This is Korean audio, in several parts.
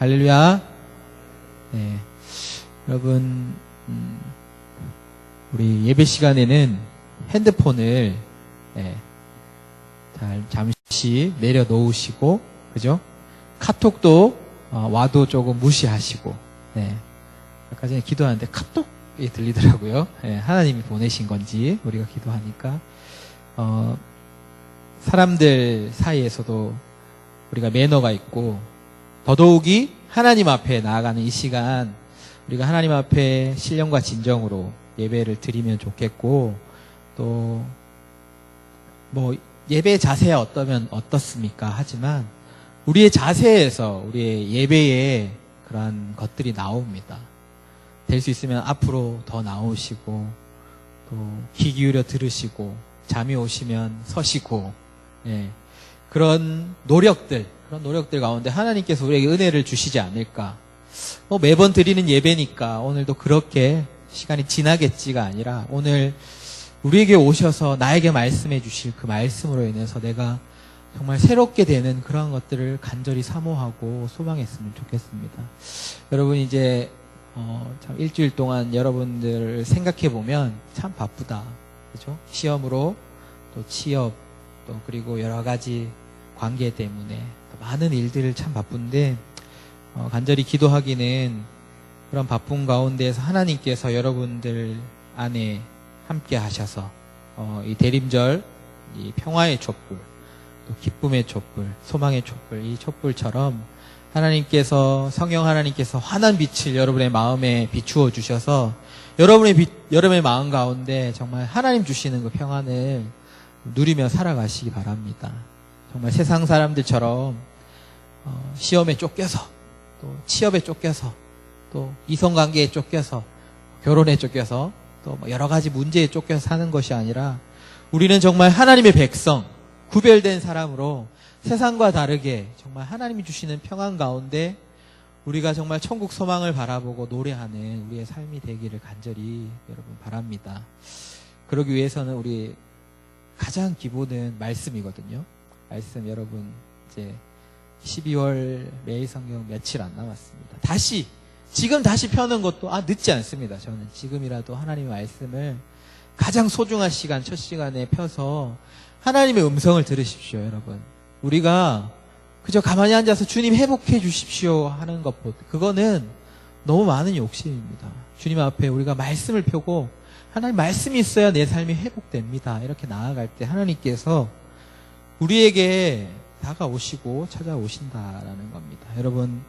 할렐루야. 네. 여러분, 우리 예배 시간에는 핸드폰을 잠시 내려놓으시고, 그죠? 카톡도 와도 조금 무시하시고, 아까 전에 기도하는데 카톡이 들리더라고요. 하나님이 보내신 건지 우리가 기도하니까 사람들 사이에서도 우리가 매너가 있고, 더더욱이 하나님 앞에 나아가는 이 시간, 우리가 하나님 앞에 신령과 진정으로 예배를 드리면 좋겠고, 또 뭐 예배 자세야 어떻습니까? 하지만 우리의 자세에서 우리의 예배에 그러한 것들이 나옵니다. 될 수 있으면 앞으로 더 나오시고, 또 귀 기울여 들으시고, 잠이 오시면 서시고, 그런 노력들 가운데 하나님께서 우리에게 은혜를 주시지 않을까. 매번 드리는 예배니까 오늘도 그렇게 시간이 지나겠지가 아니라, 오늘 우리에게 오셔서 나에게 말씀해 주실 그 말씀으로 인해서 내가 정말 새롭게 되는 그런 것들을 간절히 사모하고 소망했으면 좋겠습니다. 여러분, 이제 참 일주일 동안 여러분들을 생각해 보면 참 바쁘다, 그죠? 시험으로, 또 취업, 또 그리고 여러 가지 관계 때문에 많은 일들을 참 바쁜데, 간절히 기도하기는 그런 바쁜 가운데에서 하나님께서 여러분들 안에 함께 하셔서 이 대림절, 이 평화의 촛불, 또 기쁨의 촛불, 소망의 촛불, 이 촛불처럼 하나님께서, 성령 하나님께서 환한 빛을 여러분의 마음에 비추어 주셔서 여러분의 마음 가운데 정말 하나님 주시는 그 평안을 누리며 살아가시기 바랍니다. 정말 세상 사람들처럼 시험에 쫓겨서, 또 취업에 쫓겨서, 또 이성관계에 쫓겨서, 결혼에 쫓겨서, 또 여러 가지 문제에 쫓겨서 사는 것이 아니라, 우리는 정말 하나님의 백성, 구별된 사람으로 세상과 다르게 정말 하나님이 주시는 평안 가운데 우리가 정말 천국 소망을 바라보고 노래하는 우리의 삶이 되기를 간절히 여러분 바랍니다. 그러기 위해서는 우리 가장 기본은 말씀이거든요. 말씀, 여러분 이제 12월 매일 성경 며칠 안 남았습니다. 지금 다시 펴는 것도 늦지 않습니다. 저는 지금이라도 하나님의 말씀을 가장 소중한 시간, 첫 시간에 펴서 하나님의 음성을 들으십시오. 여러분, 우리가 그저 가만히 앉아서 주님 회복해 주십시오 하는 것보다, 그거는 너무 많은 욕심입니다. 주님 앞에 우리가 말씀을 펴고, 하나님 말씀이 있어야 내 삶이 회복됩니다, 이렇게 나아갈 때 하나님께서 우리에게 다가오시고 찾아오신다라는 겁니다. 여러분,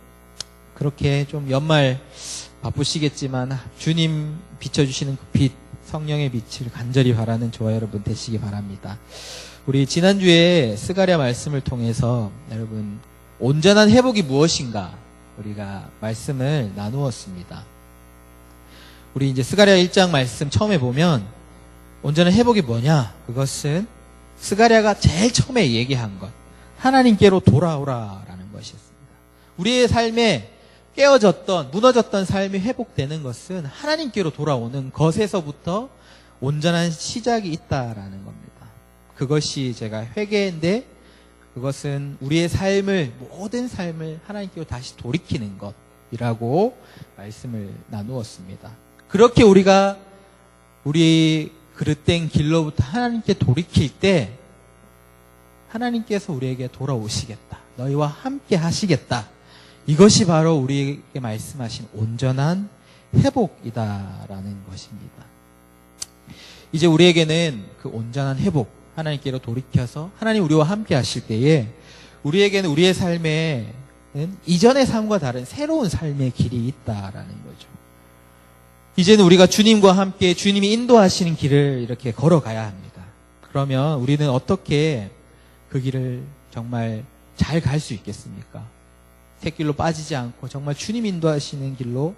그렇게 좀 연말 바쁘시겠지만 주님 비춰주시는 그 빛, 성령의 빛을 간절히 바라는 저와 여러분 되시기 바랍니다. 우리 지난주에 스가랴 말씀을 통해서 여러분, 온전한 회복이 무엇인가 우리가 말씀을 나누었습니다. 우리 이제 스가랴 1장 말씀 처음에 보면 온전한 회복이 뭐냐? 그것은 스가랴가 제일 처음에 얘기한 것, 하나님께로 돌아오라라는 것이었습니다. 우리의 삶에 깨어졌던, 무너졌던 삶이 회복되는 것은 하나님께로 돌아오는 것에서부터 온전한 시작이 있다라는 겁니다. 그것이 제가 회개인데, 그것은 우리의 삶을, 모든 삶을 하나님께로 다시 돌이키는 것이라고 말씀을 나누었습니다. 그렇게 우리가 우리 그릇된 길로부터 하나님께 돌이킬 때 하나님께서 우리에게 돌아오시겠다, 너희와 함께 하시겠다, 이것이 바로 우리에게 말씀하신 온전한 회복이다라는 것입니다. 이제 우리에게는 그 온전한 회복, 하나님께로 돌이켜서 하나님 우리와 함께 하실 때에 우리에게는 우리의 삶에는 이전의 삶과 다른 새로운 삶의 길이 있다라는 거죠. 이제는 우리가 주님과 함께 주님이 인도하시는 길을 이렇게 걸어가야 합니다. 그러면 우리는 어떻게 그 길을 정말 잘 갈 수 있겠습니까? 샛길로 빠지지 않고 정말 주님 인도하시는 길로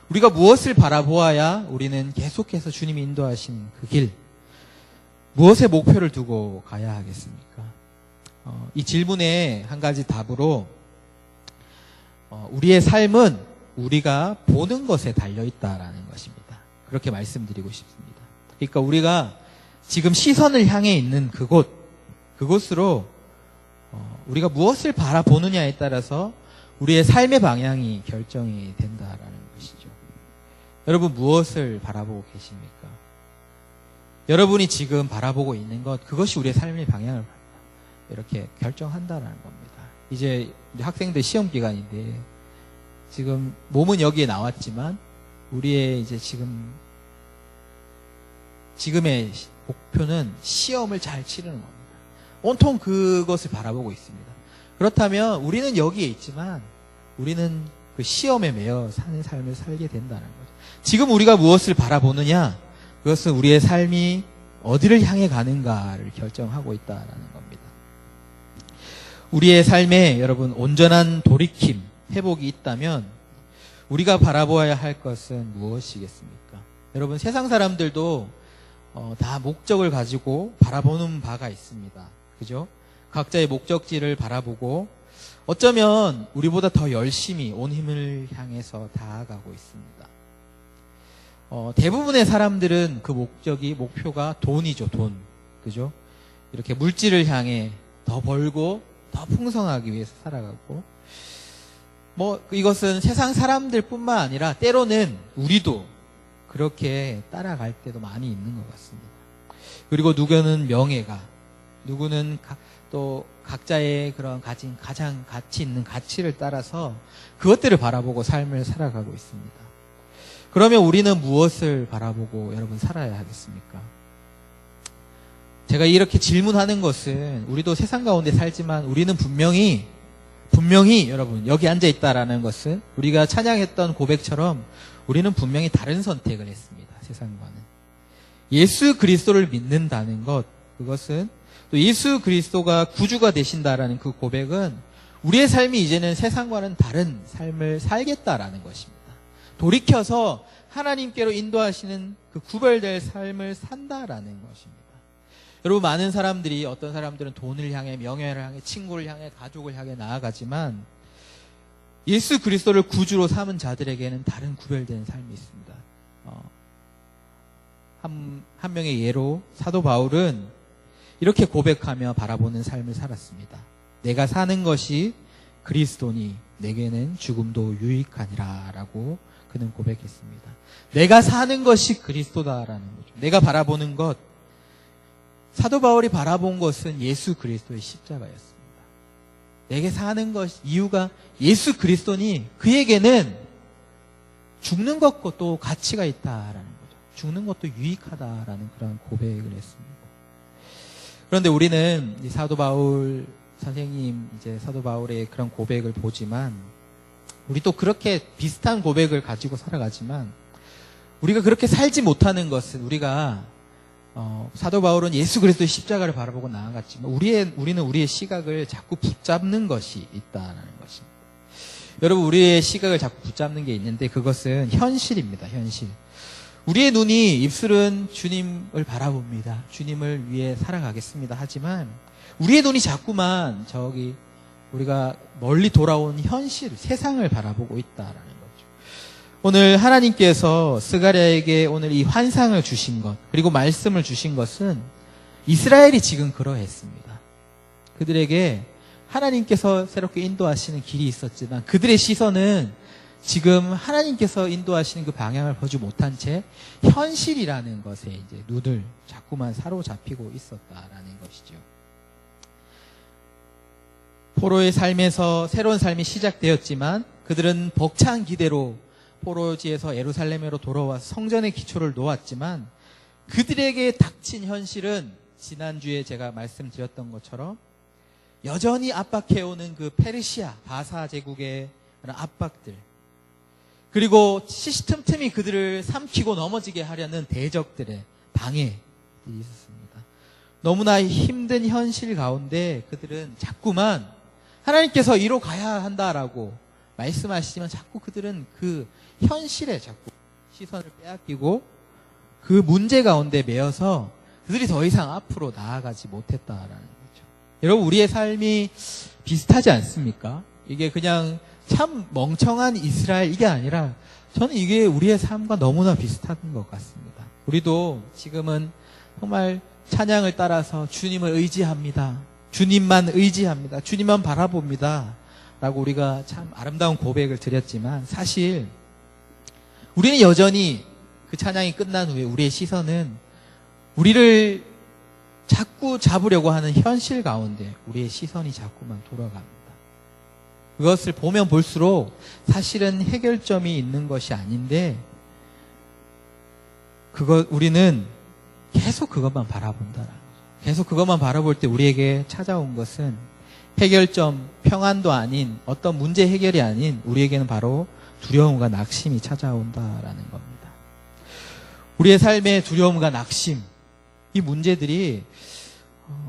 우리가 무엇을 바라보아야 우리는 계속해서 주님이 인도하시는 그 길, 무엇에 목표를 두고 가야 하겠습니까? 이 질문에 한 가지 답으로 우리의 삶은 우리가 보는 것에 달려있다라는 것입니다. 그렇게 말씀드리고 싶습니다. 그러니까 우리가 지금 시선을 향해 있는 그곳으로 우리가 무엇을 바라보느냐에 따라서 우리의 삶의 방향이 결정이 된다라는 것이죠. 여러분 무엇을 바라보고 계십니까? 여러분이 지금 바라보고 있는 것, 그것이 우리의 삶의 방향을 이렇게 결정한다라는 겁니다. 이제 학생들 시험 기간인데 지금 몸은 여기에 나왔지만 우리의 이제 지금의 목표는 시험을 잘 치르는 겁니다. 온통 그것을 바라보고 있습니다. 그렇다면 우리는 여기에 있지만 우리는 그 시험에 매여 사는 삶을 살게 된다는 거죠. 지금 우리가 무엇을 바라보느냐? 그것은 우리의 삶이 어디를 향해 가는가를 결정하고 있다는 겁니다. 우리의 삶에 여러분 온전한 돌이킴, 회복이 있다면 우리가 바라보아야 할 것은 무엇이겠습니까? 여러분 세상 사람들도 다 목적을 가지고 바라보는 바가 있습니다. 그죠? 각자의 목적지를 바라보고 어쩌면 우리보다 더 열심히 온 힘을 향해서 다가가고 있습니다. 대부분의 사람들은 그 목표가 돈이죠, 돈. 그죠? 이렇게 물질을 향해 더 벌고 더 풍성하기 위해서 살아가고, 이것은 세상 사람들 뿐만 아니라 때로는 우리도 그렇게 따라갈 때도 많이 있는 것 같습니다. 그리고 누구는 명예가, 누구는 또 각자의 그런 가장 가치 있는 가치를 따라서 그것들을 바라보고 삶을 살아가고 있습니다. 그러면 우리는 무엇을 바라보고 여러분 살아야 하겠습니까? 제가 이렇게 질문하는 것은 우리도 세상 가운데 살지만 우리는 분명히 여러분 여기 앉아 있다라는 것은 우리가 찬양했던 고백처럼 우리는 분명히 다른 선택을 했습니다. 세상과는. 예수 그리스도를 믿는다는 것, 그것은 또 예수 그리스도가 구주가 되신다라는 그 고백은 우리의 삶이 이제는 세상과는 다른 삶을 살겠다라는 것입니다. 돌이켜서 하나님께로 인도하시는 그 구별될 삶을 산다라는 것입니다. 여러분 많은 사람들이, 어떤 사람들은 돈을 향해, 명예를 향해, 친구를 향해, 가족을 향해 나아가지만 예수 그리스도를 구주로 삼은 자들에게는 다른 구별된 삶이 있습니다. 한 명의 예로 사도 바울은 이렇게 고백하며 바라보는 삶을 살았습니다. 내가 사는 것이 그리스도니 내게는 죽음도 유익하니라 라고 그는 고백했습니다. 내가 사는 것이 그리스도다라는 거죠. 내가 바라보는 것, 사도 바울이 바라본 것은 예수 그리스도의 십자가였습니다. 내게 사는 것 이유가 예수 그리스도니 그에게는 죽는 것도 또 가치가 있다라는 거죠. 죽는 것도 유익하다라는 그런 고백을 했습니다. 그런데 우리는 이 사도 바울 선생님, 이제 사도 바울의 그런 고백을 보지만 우리도 그렇게 비슷한 고백을 가지고 살아가지만 우리가 그렇게 살지 못하는 것은 우리가 사도 바울은 예수 그리스도의 십자가를 바라보고 나아갔지만 우리는 우리의 시각을 자꾸 붙잡는 것이 있다는 것입니다. 여러분 우리의 시각을 자꾸 붙잡는 게 있는데 그것은 현실입니다. 현실. 우리의 눈이, 입술은 주님을 바라봅니다. 주님을 위해 살아가겠습니다. 하지만 우리의 눈이 자꾸만 우리가 멀리 돌아온 현실, 세상을 바라보고 있다라는 거죠. 오늘 하나님께서 스가랴에게 오늘 이 환상을 주신 것, 그리고 말씀을 주신 것은 이스라엘이 지금 그러했습니다. 그들에게 하나님께서 새롭게 인도하시는 길이 있었지만 그들의 시선은 지금 하나님께서 인도하시는 그 방향을 보지 못한 채 현실이라는 것에 이제 눈을 자꾸만 사로잡히고 있었다라는 것이죠. 포로의 삶에서 새로운 삶이 시작되었지만 그들은 벅찬 기대로 포로지에서 예루살렘으로 돌아와서 성전의 기초를 놓았지만 그들에게 닥친 현실은 지난주에 제가 말씀드렸던 것처럼 여전히 압박해오는 그 페르시아, 바사 제국의 압박들, 그리고 시시틈틈이 그들을 삼키고 넘어지게 하려는 대적들의 방해들이 있었습니다. 너무나 힘든 현실 가운데 그들은 자꾸만 하나님께서 이로 가야 한다라고 말씀하시지만 자꾸 그들은 그 현실에 자꾸 시선을 빼앗기고 그 문제 가운데 매여서 그들이 더 이상 앞으로 나아가지 못했다라는 거죠. 여러분 우리의 삶이 비슷하지 않습니까? 이게 그냥 참 멍청한 이스라엘 이게 아니라 저는 이게 우리의 삶과 너무나 비슷한 것 같습니다. 우리도 지금은 정말 찬양을 따라서 주님을 의지합니다. 주님만 의지합니다. 주님만 바라봅니다. 라고 우리가 참 아름다운 고백을 드렸지만 사실 우리는 여전히 그 찬양이 끝난 후에 우리의 시선은 우리를 자꾸 잡으려고 하는 현실 가운데 우리의 시선이 자꾸만 돌아갑니다. 그것을 보면 볼수록 사실은 해결점이 있는 것이 아닌데 우리는 계속 그것만 바라본다라는 거죠. 계속 그것만 바라볼 때 우리에게 찾아온 것은 해결점, 평안도 아닌 어떤 문제 해결이 아닌 우리에게는 바로 두려움과 낙심이 찾아온다라는 겁니다. 우리의 삶의 두려움과 낙심, 이 문제들이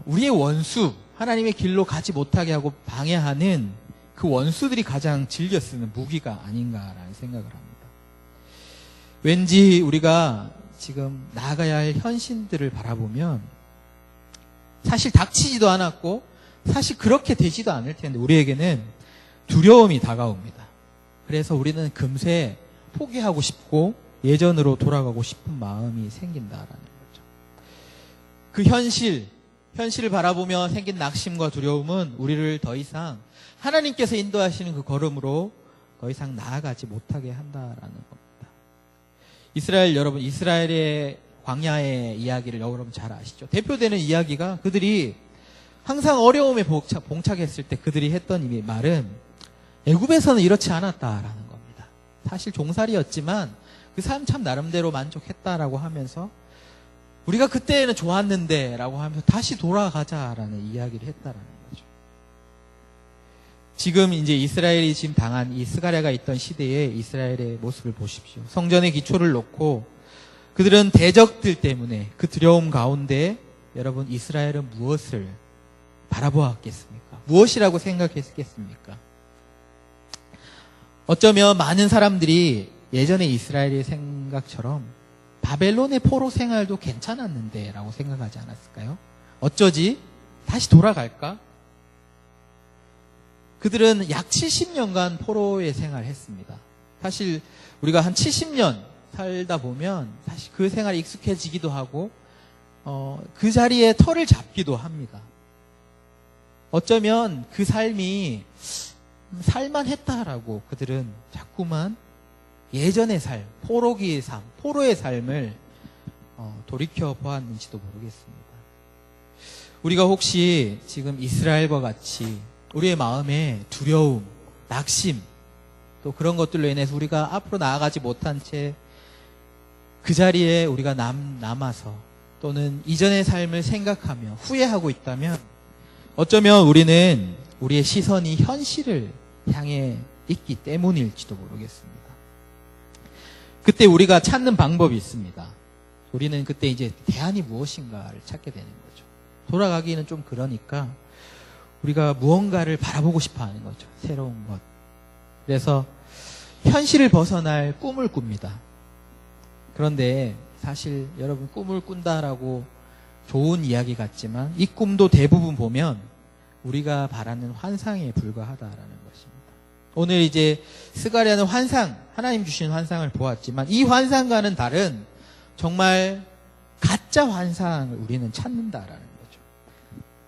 우리의 원수, 하나님의 길로 가지 못하게 하고 방해하는 그 원수들이 가장 즐겨 쓰는 무기가 아닌가라는 생각을 합니다. 왠지 우리가 지금 나아가야 할 현실들을 바라보면 사실 닥치지도 않았고 사실 그렇게 되지도 않을 텐데 우리에게는 두려움이 다가옵니다. 그래서 우리는 금세 포기하고 싶고 예전으로 돌아가고 싶은 마음이 생긴다라는 거죠. 그 현실을 바라보며 생긴 낙심과 두려움은 우리를 더 이상 하나님께서 인도하시는 그 걸음으로 더 이상 나아가지 못하게 한다라는 겁니다. 여러분, 이스라엘의 광야의 이야기를 여러분 잘 아시죠? 대표되는 이야기가 그들이 항상 어려움에 봉착했을 때 그들이 했던 이 말은 애굽에서는 이렇지 않았다라는 겁니다. 사실 종살이였지만 그 삶 참 나름대로 만족했다라고 하면서 우리가 그때는 좋았는데 라고 하면서 다시 돌아가자라는 이야기를 했다라는 거죠. 지금 이제 이스라엘이 지금 당한 이 스가랴가 있던 시대에 이스라엘의 모습을 보십시오. 성전의 기초를 놓고 그들은 대적들 때문에 그 두려움 가운데 여러분 이스라엘은 무엇을 바라보았겠습니까? 무엇이라고 생각했겠습니까? 어쩌면 많은 사람들이 예전에 이스라엘의 생각처럼 바벨론의 포로 생활도 괜찮았는데 라고 생각하지 않았을까요? 어쩌지? 다시 돌아갈까? 그들은 약 70년간 포로의 생활을 했습니다. 사실 우리가 한 70년 살다 보면 사실 그 생활에 익숙해지기도 하고 그 자리에 털을 잡기도 합니다. 어쩌면 그 삶이 살만했다라고 그들은 자꾸만 예전의 삶, 포로기의 삶, 포로의 삶을 돌이켜 보았는지도 모르겠습니다. 우리가 혹시 지금 이스라엘과 같이 우리의 마음에 두려움, 낙심, 또 그런 것들로 인해서 우리가 앞으로 나아가지 못한 채 그 자리에 우리가 남아서 또는 이전의 삶을 생각하며 후회하고 있다면 어쩌면 우리는 우리의 시선이 현실을 향해 있기 때문일지도 모르겠습니다. 그때 우리가 찾는 방법이 있습니다. 우리는 그때 이제 대안이 무엇인가를 찾게 되는 거죠. 돌아가기는 좀 그러니까 우리가 무언가를 바라보고 싶어 하는 거죠. 새로운 것. 그래서 현실을 벗어날 꿈을 꿉니다. 그런데 사실 여러분 꿈을 꾼다라고 좋은 이야기 같지만 이 꿈도 대부분 보면 우리가 바라는 환상에 불과하다라는 것입니다. 오늘 이제 스가랴는 환상, 하나님 주신 환상을 보았지만 이 환상과는 다른 정말 가짜 환상을 우리는 찾는다라는 거죠.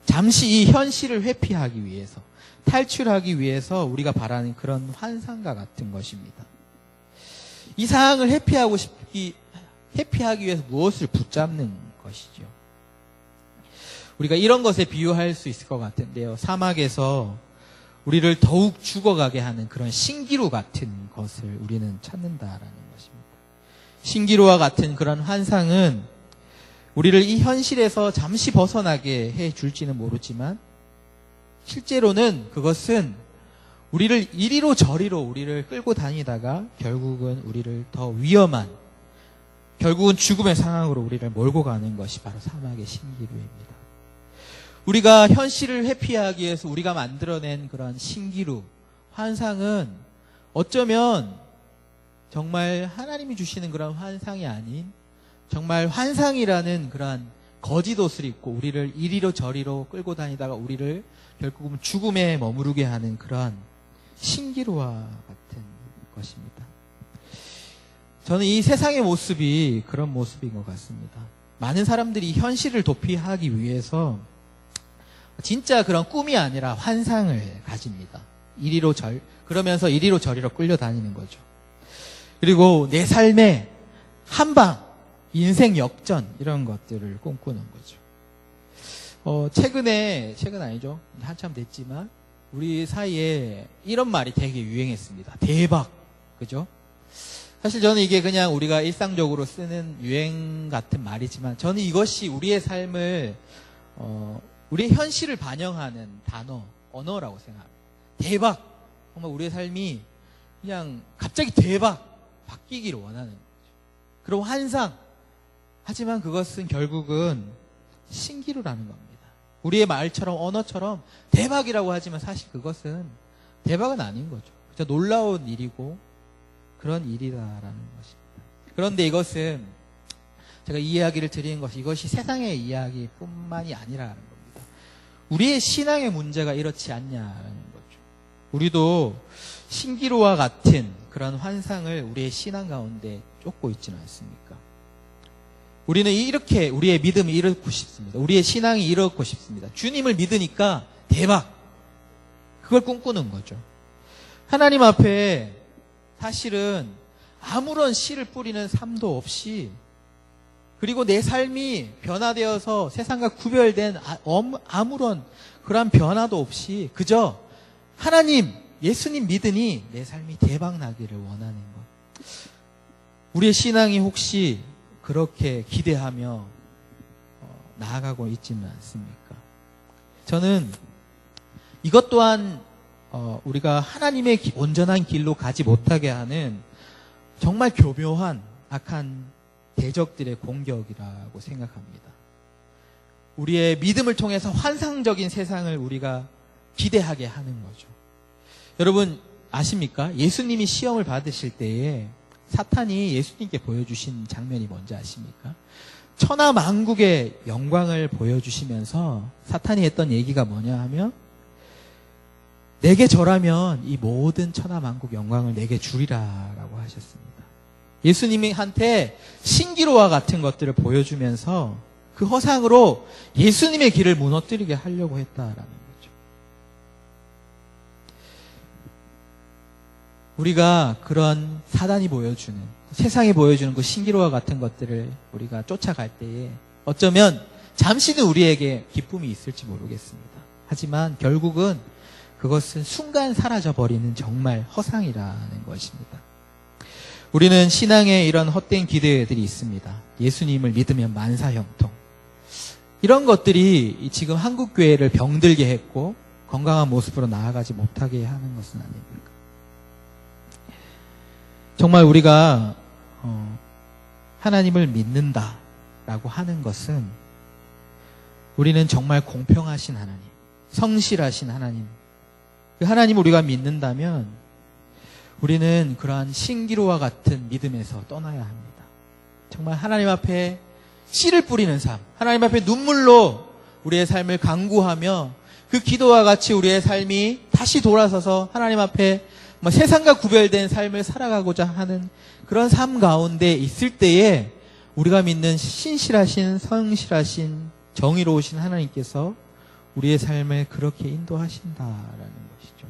잠시 이 현실을 회피하기 위해서, 탈출하기 위해서 우리가 바라는 그런 환상과 같은 것입니다. 이 상황을 회피하기 위해서 무엇을 붙잡는 것이죠. 우리가 이런 것에 비유할 수 있을 것 같은데요. 사막에서 우리를 더욱 죽어가게 하는 그런 신기루 같은 것을 우리는 찾는다라는 것입니다. 신기루와 같은 그런 환상은 우리를 이 현실에서 잠시 벗어나게 해줄지는 모르지만 실제로는 그것은 우리를 이리로 저리로 우리를 끌고 다니다가 결국은 우리를 더 위험한, 결국은 죽음의 상황으로 우리를 몰고 가는 것이 바로 사막의 신기루입니다. 우리가 현실을 회피하기 위해서 우리가 만들어낸 그런 신기루, 환상은 어쩌면 정말 하나님이 주시는 그런 환상이 아닌 정말 환상이라는 그런 거짓 옷을 입고 우리를 이리로 저리로 끌고 다니다가 우리를 결국은 죽음에 머무르게 하는 그런 신기루와 같은 것입니다. 저는 이 세상의 모습이 그런 모습인 것 같습니다. 많은 사람들이 현실을 도피하기 위해서 진짜 그런 꿈이 아니라 환상을 가집니다. 그러면서 이리로 저리로 끌려다니는 거죠. 그리고 내 삶의 한방, 인생 역전, 이런 것들을 꿈꾸는 거죠. 최근 아니죠. 한참 됐지만, 우리 사이에 이런 말이 되게 유행했습니다. 대박. 그죠? 사실 저는 이게 그냥 우리가 일상적으로 쓰는 유행 같은 말이지만, 저는 이것이 우리의 삶을, 우리의 현실을 반영하는 단어, 언어라고 생각합니다. 대박. 정말 우리의 삶이 그냥 갑자기 대박 바뀌기를 원하는 거죠. 그리고 환상. 하지만 그것은 결국은 신기루라는 겁니다. 우리의 말처럼 언어처럼 대박이라고 하지만 사실 그것은 대박은 아닌 거죠. 진짜 놀라운 일이고 그런 일이다라는 것입니다. 그런데 이것은 제가 이 이야기를 드리는 것이 이것이 세상의 이야기뿐만이 아니라는 겁니다. 우리의 신앙의 문제가 이렇지 않냐라는 거죠. 우리도 신기루와 같은 그런 환상을 우리의 신앙 가운데 쫓고 있지는 않습니까? 우리는 이렇게 우리의 믿음이 이렇고 싶습니다. 우리의 신앙이 이렇고 싶습니다. 주님을 믿으니까 대박. 그걸 꿈꾸는 거죠. 하나님 앞에 사실은 아무런 씨를 뿌리는 삶도 없이, 그리고 내 삶이 변화되어서 세상과 구별된 아무런 그런 변화도 없이 그저 하나님, 예수님 믿으니 내 삶이 대박 나기를 원하는 것. 우리의 신앙이 혹시 그렇게 기대하며 나아가고 있지는 않습니까? 저는 이것 또한 우리가 하나님의 온전한 길로 가지 못하게 하는 정말 교묘한 악한 대적들의 공격이라고 생각합니다. 우리의 믿음을 통해서 환상적인 세상을 우리가 기대하게 하는 거죠. 여러분 아십니까? 예수님이 시험을 받으실 때에 사탄이 예수님께 보여주신 장면이 뭔지 아십니까? 천하 만국의 영광을 보여주시면서 사탄이 했던 얘기가 뭐냐 하면, 내게 절하면 이 모든 천하 만국 영광을 내게 주리라라고 하셨습니다. 예수님한테 신기루와 같은 것들을 보여주면서 그 허상으로 예수님의 길을 무너뜨리게 하려고 했다라는 거죠. 우리가 그런 사단이 보여주는, 세상이 보여주는 그 신기루와 같은 것들을 우리가 쫓아갈 때에 어쩌면 잠시는 우리에게 기쁨이 있을지 모르겠습니다. 하지만 결국은 그것은 순간 사라져버리는 정말 허상이라는 것입니다. 우리는 신앙에 이런 헛된 기대들이 있습니다. 예수님을 믿으면 만사형통. 이런 것들이 지금 한국교회를 병들게 했고 건강한 모습으로 나아가지 못하게 하는 것은 아닙니까? 정말 우리가 하나님을 믿는다라고 하는 것은 우리는 정말 공평하신 하나님, 성실하신 하나님, 그 하나님을 우리가 믿는다면 우리는 그러한 신기루와 같은 믿음에서 떠나야 합니다. 정말 하나님 앞에 씨를 뿌리는 삶, 하나님 앞에 눈물로 우리의 삶을 간구하며 그 기도와 같이 우리의 삶이 다시 돌아서서 하나님 앞에 세상과 구별된 삶을 살아가고자 하는 그런 삶 가운데 있을 때에 우리가 믿는 신실하신, 성실하신, 정의로우신 하나님께서 우리의 삶을 그렇게 인도하신다라는 것이죠.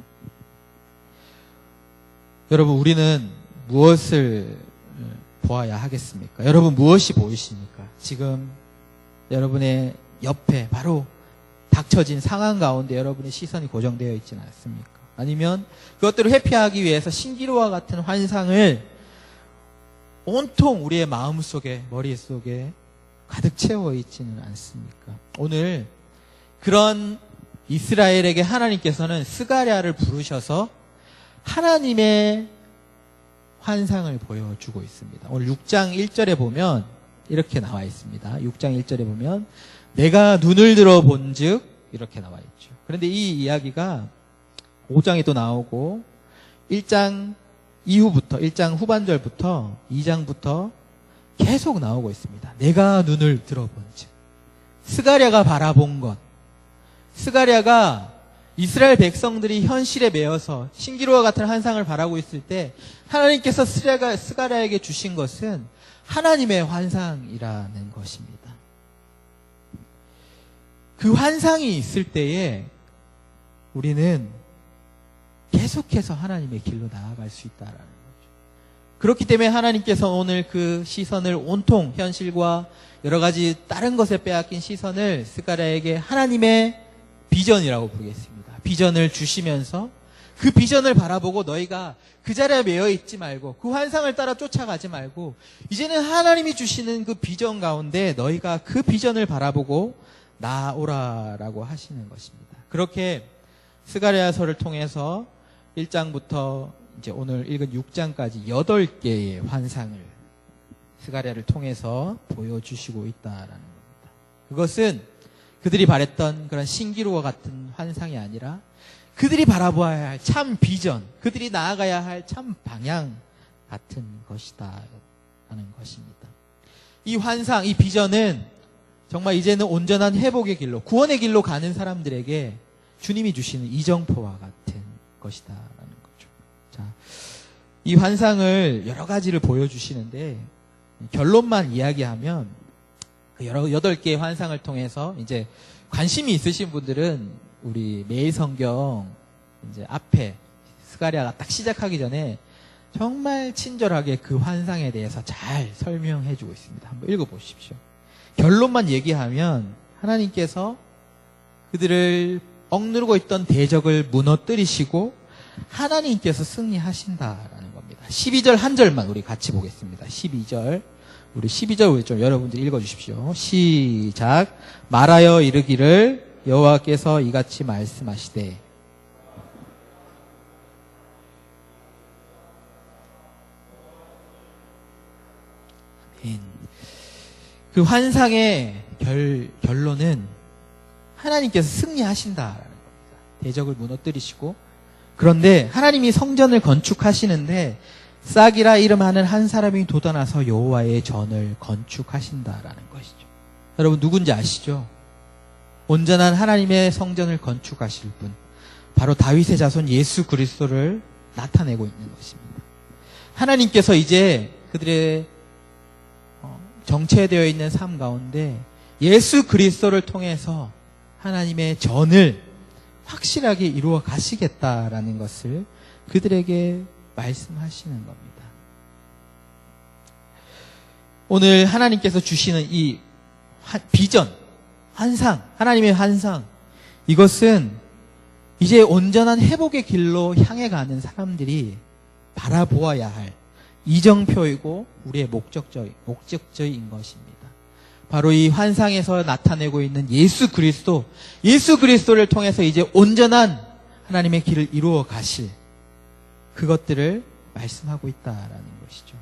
여러분, 우리는 무엇을 보아야 하겠습니까? 여러분, 무엇이 보이십니까? 지금 여러분의 옆에 바로 닥쳐진 상황 가운데 여러분의 시선이 고정되어 있지는 않습니까? 아니면 그것들을 회피하기 위해서 신기루와 같은 환상을 온통 우리의 마음속에, 머릿속에 가득 채워 있지는 않습니까? 오늘 그런 이스라엘에게 하나님께서는 스가랴를 부르셔서 하나님의 환상을 보여주고 있습니다. 오늘 6장 1절에 보면 이렇게 나와 있습니다. 6장 1절에 보면 내가 눈을 들어 본즉 이렇게 나와 있죠. 그런데 이 이야기가 5장에 또 나오고 1장 이후부터 1장 후반절부터 2장부터 계속 나오고 있습니다. 내가 눈을 들어본즉, 스가랴가 바라본 것, 스가랴가 이스라엘 백성들이 현실에 매여서 신기루와 같은 환상을 바라고 있을 때 하나님께서 스가랴에게 주신 것은 하나님의 환상이라는 것입니다. 그 환상이 있을 때에 우리는 계속해서 하나님의 길로 나아갈 수 있다라는 거죠. 그렇기 때문에 하나님께서 오늘 그 시선을 온통 현실과 여러 가지 다른 것에 빼앗긴 시선을 스가랴에게 하나님의 비전이라고 부르겠습니다. 비전을 주시면서 그 비전을 바라보고 너희가 그 자리에 매여 있지 말고 그 환상을 따라 쫓아가지 말고 이제는 하나님이 주시는 그 비전 가운데 너희가 그 비전을 바라보고 나아오라라고 하시는 것입니다. 그렇게 스가랴서를 통해서 1장부터 이제 오늘 읽은 6장까지 8개의 환상을 스가랴를 통해서 보여주시고 있다라는 겁니다. 그것은 그들이 바랬던 그런 신기루와 같은 환상이 아니라 그들이 바라보아야 할 참 비전, 그들이 나아가야 할 참 방향 같은 것이다 라는 것입니다. 이 환상, 이 비전은 정말 이제는 온전한 회복의 길로, 구원의 길로 가는 사람들에게 주님이 주시는 이정표와 같은 것이다 라는 거죠. 자, 이 환상을 여러 가지를 보여주시는데 결론만 이야기하면 그 8개의 환상을 통해서 이제 관심이 있으신 분들은 우리 매일 성경 이제 앞에 스가랴가 딱 시작하기 전에 정말 친절하게 그 환상에 대해서 잘 설명해 주고 있습니다. 한번 읽어보십시오. 결론만 얘기하면 하나님께서 그들을 억누르고 있던 대적을 무너뜨리시고 하나님께서 승리하신다라는 겁니다. 12절 한 절만 우리 같이 보겠습니다. 12절. 우리 12절 좀 여러분들이 읽어주십시오. 시작. 말하여 이르기를 여호와께서 이같이 말씀하시되 그 환상의 결론은 하나님께서 승리하신다라는 겁니다. 대적을 무너뜨리시고 그런데 하나님이 성전을 건축하시는데 싹이라 이름하는 한 사람이 돋아나서 여호와의 전을 건축하신다라는 것이죠. 여러분 누군지 아시죠? 온전한 하나님의 성전을 건축하실 분, 바로 다윗의 자손 예수 그리스도를 나타내고 있는 것입니다. 하나님께서 이제 그들의 정체되어 있는 삶 가운데 예수 그리스도를 통해서 하나님의 전을 확실하게 이루어 가시겠다라는 것을 그들에게 말씀하시는 겁니다. 오늘 하나님께서 주시는 이 비전, 환상, 하나님의 환상, 이것은 이제 온전한 회복의 길로 향해 가는 사람들이 바라보아야 할 이정표이고 우리의 목적지인 것입니다. 바로 이 환상에서 나타내고 있는 예수 그리스도를 통해서 이제 온전한 하나님의 길을 이루어 가실 그것들을 말씀하고 있다라는 것이죠.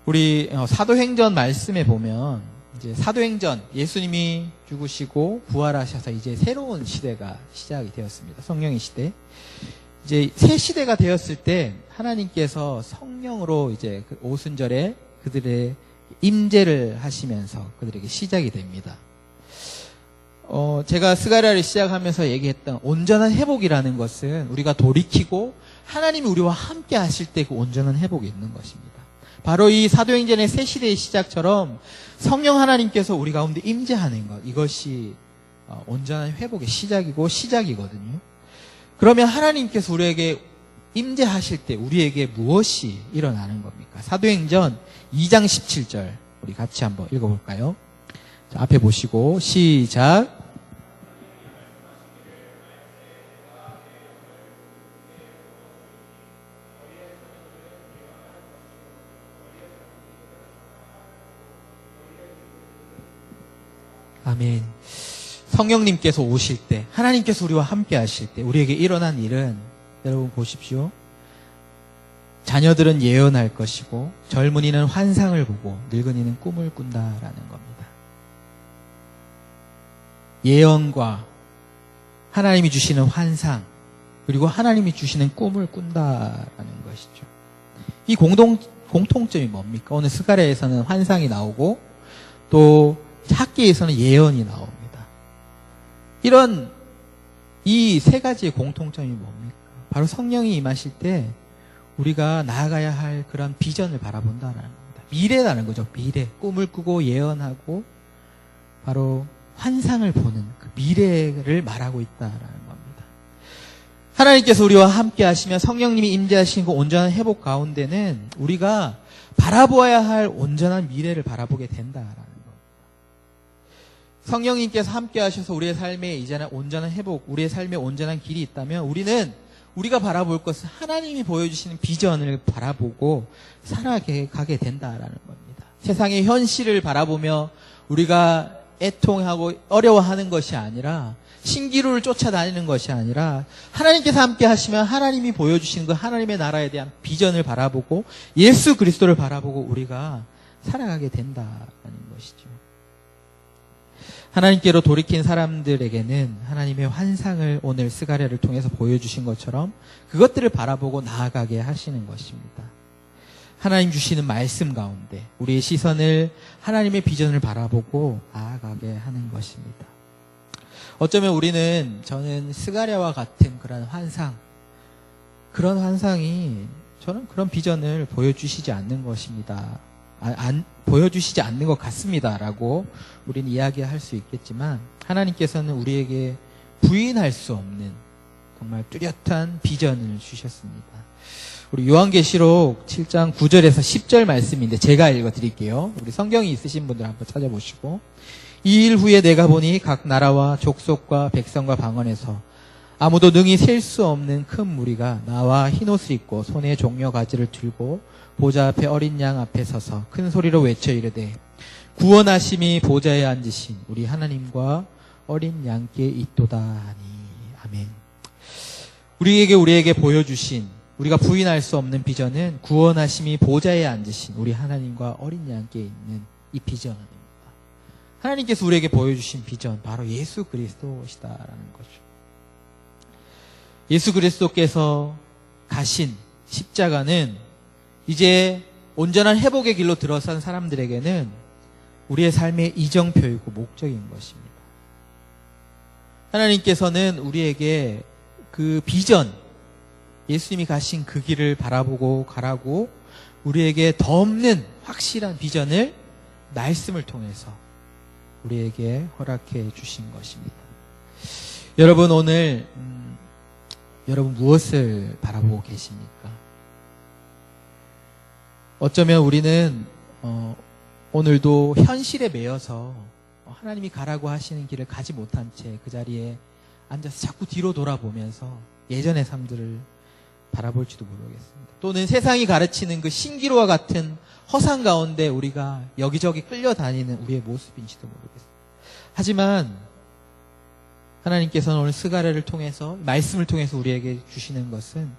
우리 사도행전 말씀에 보면 이제 사도행전 예수님이 죽으시고 부활하셔서 이제 새로운 시대가 시작이 되었습니다. 성령의 시대. 이제 새 시대가 되었을 때 하나님께서 성령으로 이제 그 오순절에 그들의 임재를 하시면서 그들에게 시작이 됩니다. 제가 스가랴를 시작하면서 얘기했던 온전한 회복이라는 것은 우리가 돌이키고 하나님이 우리와 함께 하실 때 그 온전한 회복이 있는 것입니다. 바로 이 사도행전의 새 시대의 시작처럼 성령 하나님께서 우리 가운데 임재하는 것, 이것이 온전한 회복의 시작이거든요. 그러면 하나님께서 우리에게 임재하실 때 우리에게 무엇이 일어나는 겁니까? 사도행전 2장 17절 우리 같이 한번 읽어볼까요? 자, 앞에 보시고 시작. 아멘. 성령님께서 오실 때, 하나님께서 우리와 함께 하실 때 우리에게 일어난 일은 여러분 보십시오. 자녀들은 예언할 것이고 젊은이는 환상을 보고 늙은이는 꿈을 꾼다라는 겁니다. 예언과 하나님이 주시는 환상 그리고 하나님이 주시는 꿈을 꾼다라는 것이죠. 이 공통점이 뭡니까? 오늘 스가랴에서는 환상이 나오고 또 학기에서는 예언이 나옵니다. 이런 이 세 가지의 공통점이 뭡니까? 바로 성령이 임하실 때 우리가 나아가야 할 그런 비전을 바라본다라는 겁니다. 미래라는 거죠. 미래. 꿈을 꾸고 예언하고 바로 환상을 보는 그 미래를 말하고 있다라는 겁니다. 하나님께서 우리와 함께 하시며 성령님이 임재하신 그 온전한 회복 가운데는 우리가 바라보아야 할 온전한 미래를 바라보게 된다라는 겁니다. 성령님께서 함께 하셔서 우리의 삶에 이제는 온전한 회복, 우리의 삶에 온전한 길이 있다면 우리는 우리가 바라볼 것은 하나님이 보여주시는 비전을 바라보고 살아가게 된다라는 겁니다. 세상의 현실을 바라보며 우리가 애통하고 어려워하는 것이 아니라 신기루를 쫓아다니는 것이 아니라 하나님께서 함께 하시면 하나님이 보여주시는 그 하나님의 나라에 대한 비전을 바라보고 예수 그리스도를 바라보고 우리가 살아가게 된다는 것이죠. 하나님께로 돌이킨 사람들에게는 하나님의 환상을 오늘 스가랴를 통해서 보여주신 것처럼 그것들을 바라보고 나아가게 하시는 것입니다. 하나님 주시는 말씀 가운데 우리의 시선을 하나님의 비전을 바라보고 나아가게 하는 것입니다. 어쩌면 저는 스가랴와 같은 그런 환상, 그런 환상이 저는 그런 비전을 보여주시지 않는 것입니다. 보여주시지 않는 것 같습니다라고 우리는 이야기할 수 있겠지만 하나님께서는 우리에게 부인할 수 없는 정말 뚜렷한 비전을 주셨습니다. 우리 요한계시록 7장 9절에서 10절 말씀인데 제가 읽어드릴게요. 우리 성경이 있으신 분들 한번 찾아보시고 이 일 후에 내가 보니 각 나라와 족속과 백성과 방언에서 아무도 능히 셀 수 없는 큰 무리가 나와 흰옷을 입고 손에 종려 가지를 들고 보좌 앞에 어린 양 앞에 서서 큰 소리로 외쳐 이르되 구원하심이 보좌에 앉으신 우리 하나님과 어린 양께 있도다 하니 아멘. 우리에게 보여주신 우리가 부인할 수 없는 비전은 구원하심이 보좌에 앉으신 우리 하나님과 어린 양께 있는 이 비전입니다. 하나님께서 우리에게 보여주신 비전 바로 예수 그리스도시다라는 거죠. 예수 그리스도께서 가신 십자가는 이제 온전한 회복의 길로 들어선 사람들에게는 우리의 삶의 이정표이고 목적인 것입니다. 하나님께서는 우리에게 그 비전, 예수님이 가신 그 길을 바라보고 가라고 우리에게 더 없는 확실한 비전을 말씀을 통해서 우리에게 허락해 주신 것입니다. 여러분 오늘 여러분 무엇을 바라보고 계십니까? 어쩌면 우리는 오늘도 현실에 매여서 하나님이 가라고 하시는 길을 가지 못한 채 그 자리에 앉아서 자꾸 뒤로 돌아보면서 예전의 삶들을 바라볼지도 모르겠습니다. 또는 세상이 가르치는 그 신기루와 같은 허상 가운데 우리가 여기저기 끌려다니는 우리의 모습인지도 모르겠습니다. 하지만 하나님께서는 오늘 스가랴를 통해서 말씀을 통해서 우리에게 주시는 것은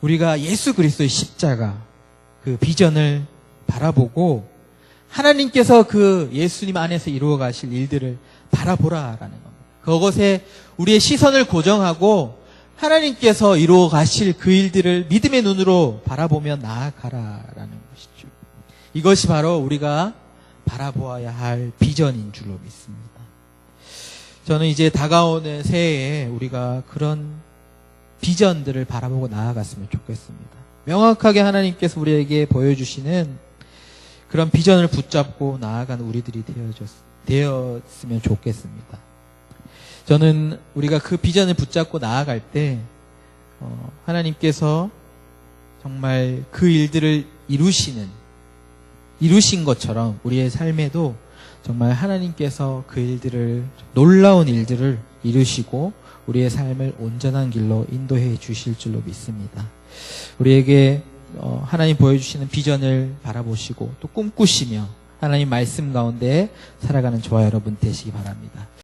우리가 예수 그리스도의 십자가 그 비전을 바라보고 하나님께서 그 예수님 안에서 이루어 가실 일들을 바라보라라는 겁니다. 그것에 우리의 시선을 고정하고 하나님께서 이루어 가실 그 일들을 믿음의 눈으로 바라보며 나아가라라는 것이죠. 이것이 바로 우리가 바라보아야 할 비전인 줄로 믿습니다. 저는 이제 다가오는 새해에 우리가 그런 비전들을 바라보고 나아갔으면 좋겠습니다. 명확하게 하나님께서 우리에게 보여주시는 그런 비전을 붙잡고 나아가는 우리들이 되었으면 좋겠습니다. 저는 우리가 그 비전을 붙잡고 나아갈 때 하나님께서 정말 그 일들을 이루신 것처럼 우리의 삶에도 정말 하나님께서 그 일들을 놀라운 일들을 이루시고 우리의 삶을 온전한 길로 인도해 주실 줄로 믿습니다. 우리에게 하나님 보여주시는 비전을 바라보시고 또 꿈꾸시며 하나님 말씀 가운데 살아가는 저와 여러분 되시기 바랍니다.